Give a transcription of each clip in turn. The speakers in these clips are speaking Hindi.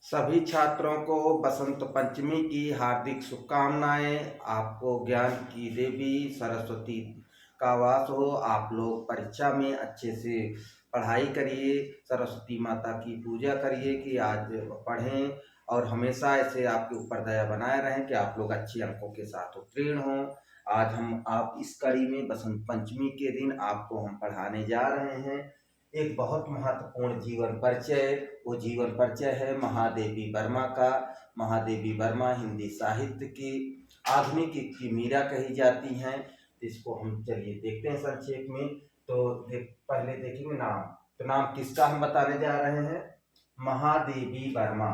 सभी छात्रों को बसंत पंचमी की हार्दिक शुभकामनाएं। आपको ज्ञान की देवी सरस्वती का वास हो। आप लोग परीक्षा में अच्छे से पढ़ाई करिए, सरस्वती माता की पूजा करिए कि आज पढ़ें और हमेशा ऐसे आपके ऊपर दया बनाए रहें कि आप लोग अच्छे अंकों के साथ उत्तीर्ण हों। आज हम आप इस कड़ी में बसंत पंचमी के दिन आपको हम पढ़ाने जा रहे हैं एक बहुत महत्वपूर्ण जीवन परिचय। वो जीवन परिचय है महादेवी वर्मा का। महादेवी वर्मा हिंदी साहित्य की आधुनिक युग की मीरा कही जाती हैं। इसको हम चलिए देखते हैं संक्षेप में। तो पहले देखेंगे नाम। तो नाम किसका हम बताने जा रहे हैं? महादेवी वर्मा।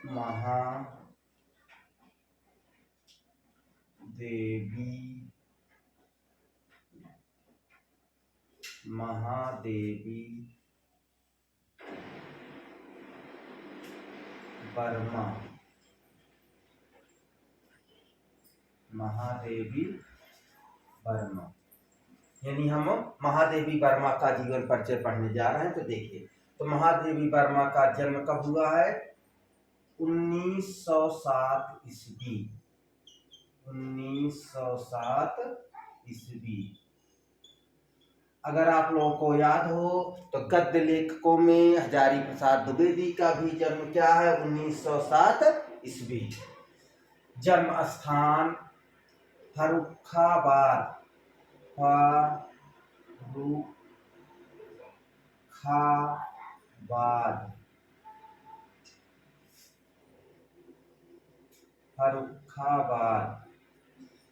महादेवी वर्मा। महादेवी वर्मा यानी हम महादेवी वर्मा का जीवन परिचय पढ़ने जा रहे हैं। तो देखिए, तो महादेवी वर्मा का जन्म कब हुआ है? 1907 ईस्वी। 1907 ईस्वी। अगर आप लोगों को याद हो तो गद्य लेखकों में हजारी प्रसाद द्विवेदी का भी जन्म क्या है? 1907 ईस्वी। जन्म स्थान फर्रुखाबाद। फर्रुखाबाद।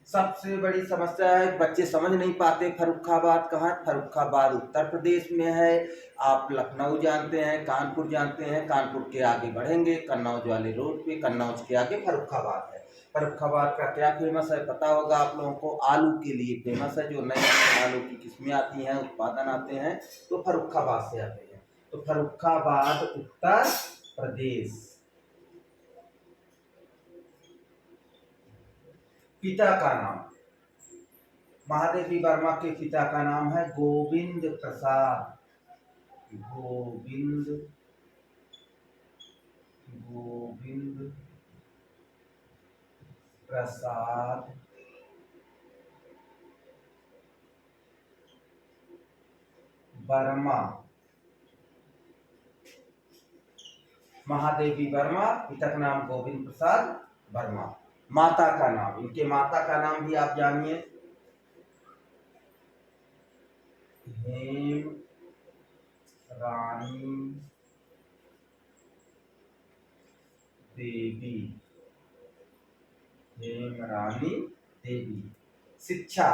सबसे बड़ी समस्या है, बच्चे समझ नहीं पाते फर्रुखाबाद कहाँ है। फर्रुखाबाद उत्तर प्रदेश में है। आप लखनऊ जानते हैं, कानपुर जानते हैं, कानपुर के आगे बढ़ेंगे कन्नौज वाले रोड पे, कन्नौज के आगे फर्रुखाबाद है। फर्रुखाबाद का क्या फेमस है पता होगा आप लोगों को? आलू के लिए फेमस है। जो नए आलू की किस्में आती हैं, उत्पादन आते हैं, तो फर्रुखाबाद से आते हैं। तो फर्रुखाबाद उत्तर प्रदेश। पिता का नाम, महादेवी वर्मा के पिता का नाम है गोविंद प्रसाद। गोविंद प्रसाद वर्मा। महादेवी वर्मा, पिता का नाम गोविंद प्रसाद वर्मा। माता का नाम, इनके माता का नाम भी आप जानिए, हेम रानी देवी। हेम रानी देवी। शिक्षा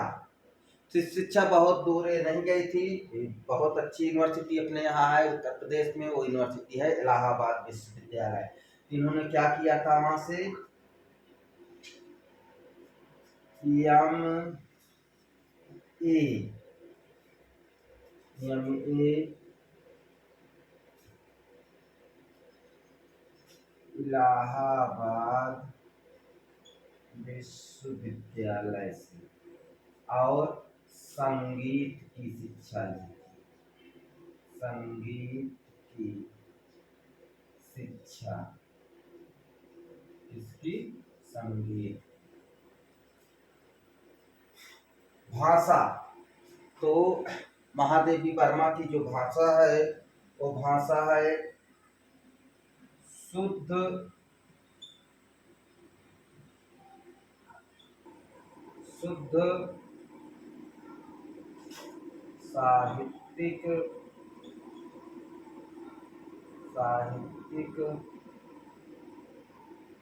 शिक्षा बहुत दूर नहीं गई थी। बहुत अच्छी यूनिवर्सिटी अपने यहाँ है उत्तर प्रदेश में। वो यूनिवर्सिटी है इलाहाबाद विश्वविद्यालय। इन्होंने क्या किया था वहां से? MA इलाहाबाद विश्वविद्यालय से और संगीत की शिक्षा ली। संगीत की शिक्षा, इसकी संगीत। भाषा, तो महादेवी वर्मा की जो भाषा है वो भाषा है शुद्ध साहित्यिक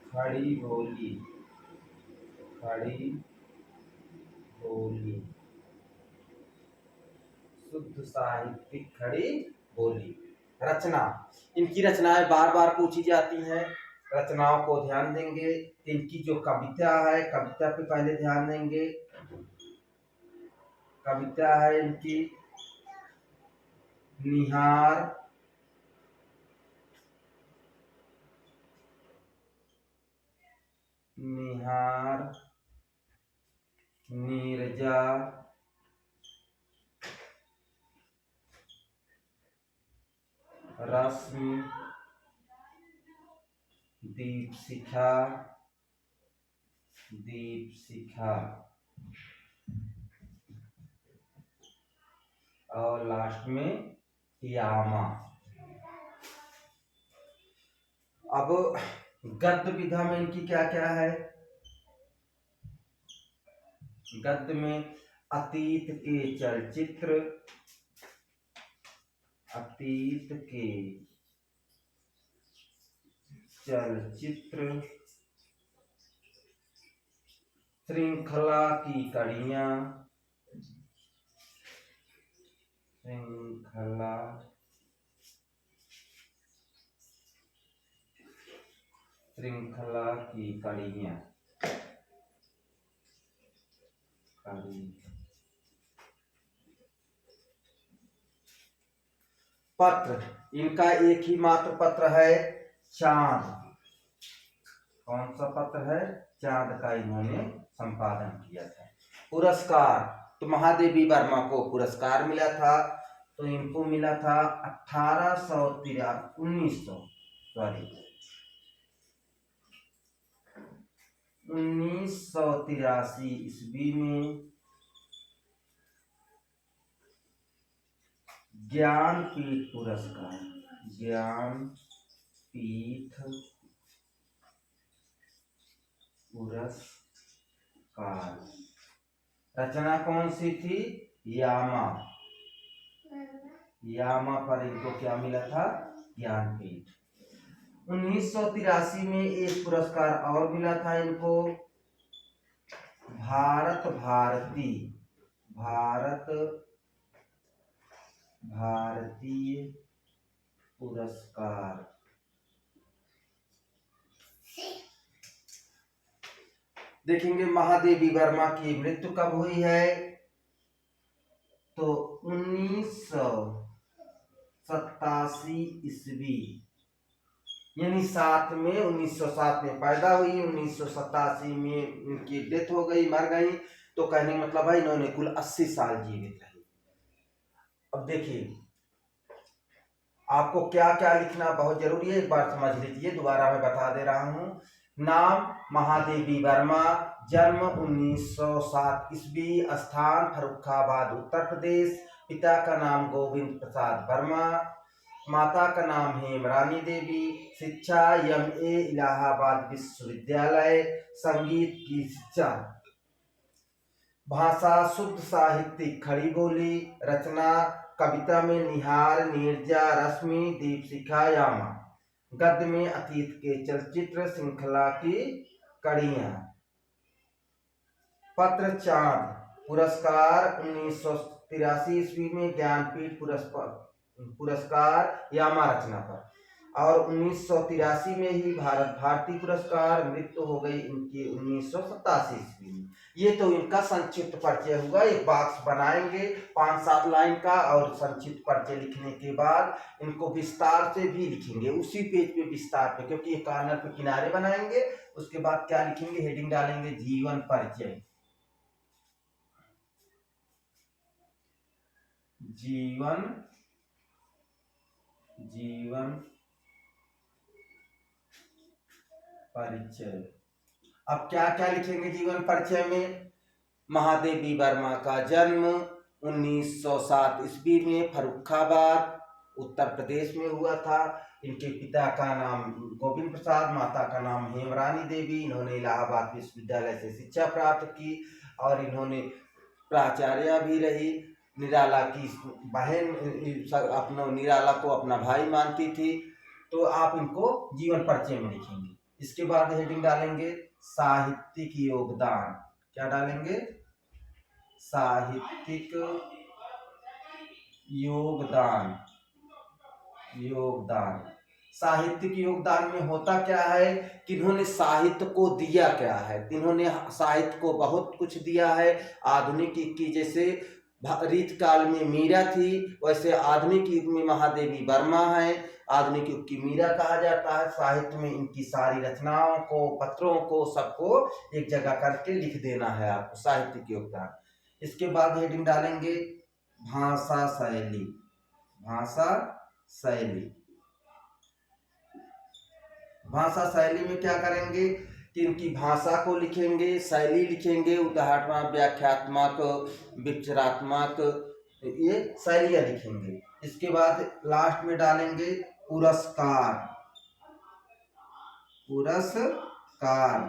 खड़ी बोली। शुद्ध साहित्यिक खड़ी बोली। रचना, इनकी रचनाएं बार बार पूछी जाती हैं। रचनाओं को ध्यान देंगे। इनकी जो कविता है, कविता पे पहले ध्यान देंगे। कविता है इनकी निहार। नीरजा रश्मि, दीपशिखा, दीपशिखा और लास्ट में यामा। अब गद्य विधा में इनकी क्या क्या है? गद्य में अतीत के चलचित्र, अतीत के चलचित्र, श्रृंखला की कड़ियां, श्रृंखला श्रृंखला की कड़ियां, पत्र, इनका एक ही मात्र पत्र है, चांद। कौन सा पत्र है? चांद का इन्होंने संपादन किया था। पुरस्कार, तो महादेवी वर्मा को पुरस्कार मिला था, तो इनको मिला था 1983 ईस्वी में ज्ञानपीठ पुरस्कार, ज्ञानपीठ पुरस्कार। रचना कौन सी थी? यामा। यामा पर इनको क्या मिला था? ज्ञानपीठ। 1983 में एक पुरस्कार और मिला था इनको, भारत भारतीय पुरस्कार। देखेंगे महादेवी वर्मा की मृत्यु कब हुई है, तो 1987 ईस्वी, यानी 1907 में पैदा हुई, 1987 में इनकी डेथ हो गई, मर गई। तो कहने का मतलब है इन्होंने कुल 80 साल जीवित रही। अब देखिए आपको क्या क्या लिखना बहुत जरूरी है, एक बार समझ लीजिए, दोबारा मैं बता दे रहा हूँ। नाम महादेवी वर्मा, जन्म 1907 ईस्वी, स्थान फर्रुखाबाद उत्तर प्रदेश, पिता का नाम गोविंद प्रसाद वर्मा, माता का नाम हेमरानी देवी, शिक्षा MA इलाहाबाद विश्वविद्यालय, संगीत की शिक्षा, भाषा शुद्ध साहित्यिक खड़ी बोली, रचना कविता में निहार, नीरजा, रश्मि, दीपशिखा, यामा, गद्य में अतीत के चलचित्र, श्रृंखला की कड़ियां, पत्र चांद, पुरस्कार 1983 ईस्वी में ज्ञानपीठ पुरस्कार यामा रचना पर, और 1983 में ही भारत भारती पुरस्कार, मृत्यु हो गई इनकी 1987 ईस्वी में। ये तो इनका संक्षिप्त परिचय हुआ। एक बॉक्स बनाएंगे 5-7 लाइन का, और संक्षिप्त परिचय लिखने के बाद इनको विस्तार से भी लिखेंगे उसी पेज पे विस्तार पे, क्योंकि ये कॉर्नर पे किनारे बनाएंगे। उसके बाद क्या लिखेंगे, हेडिंग डालेंगे जीवन परिचय, जीवन परिचय। अब क्या क्या लिखेंगे जीवन परिचय में? महादेवी वर्मा का जन्म 1907 ईस्वी में फर्रुखाबाद उत्तर प्रदेश में हुआ था। इनके पिता का नाम गोविंद प्रसाद, माता का नाम हेमरानी देवी। इन्होंने इलाहाबाद विश्वविद्यालय से शिक्षा प्राप्त की और इन्होंने प्राचार्य भी रही। निराला की बहन निराला को अपना भाई मानती थी। तो आप इनको जीवन परिचय में लिखेंगे। इसके बाद हेडिंग डालेंगे साहित्यिक योगदान। क्या डालेंगे? साहित्यिक योगदान। साहित्यिक योगदान में होता क्या है कि इन्होंने साहित्य को दिया क्या है। इन्होंने साहित्य को बहुत कुछ दिया है। आधुनिक की जैसे रीत काल में मीरा थी, वैसे आधुनिक युग में महादेवी वर्मा है। आधुनिक युग की मीरा कहा जाता है। साहित्य में इनकी सारी रचनाओं को, पत्रों को, सबको एक जगह करके लिख देना है आपको, साहित्यिक योगदान। इसके बाद हेडिंग डालेंगे भाषा शैली। भाषा शैली भाषा शैली में क्या करेंगे कि इनकी भाषा को लिखेंगे, शैली लिखेंगे, उदाहरणात्मक, व्याख्यात्मक, विचारात्मक, ये शैलियाँ लिखेंगे। इसके बाद लास्ट में डालेंगे पुरस्कार। पुरस्कार,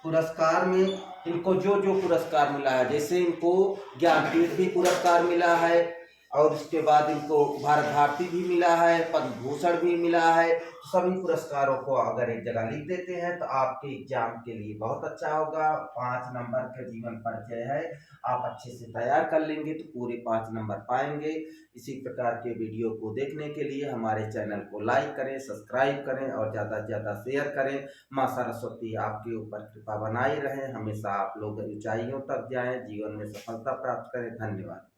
पुरस्कार में इनको जो जो पुरस्कार मिला है, जैसे इनको ज्ञानपीठ भी पुरस्कार मिला है और उसके बाद इनको भारत भारती भी मिला है, पद्म भूषण भी मिला है। तो सभी पुरस्कारों को अगर एक जगह लिख देते हैं तो आपके एग्जाम के लिए बहुत अच्छा होगा। 5 नंबर का जीवन परिचय है, आप अच्छे से तैयार कर लेंगे तो पूरे 5 नंबर पाएंगे। इसी प्रकार के वीडियो को देखने के लिए हमारे चैनल को लाइक करें, सब्सक्राइब करें और ज़्यादा से ज़्यादा शेयर करें। माँ सरस्वती आपके ऊपर कृपा बनाई रहे, हमेशा आप लोग ऊंचाइयों तक जाएं, जीवन में सफलता प्राप्त करें। धन्यवाद।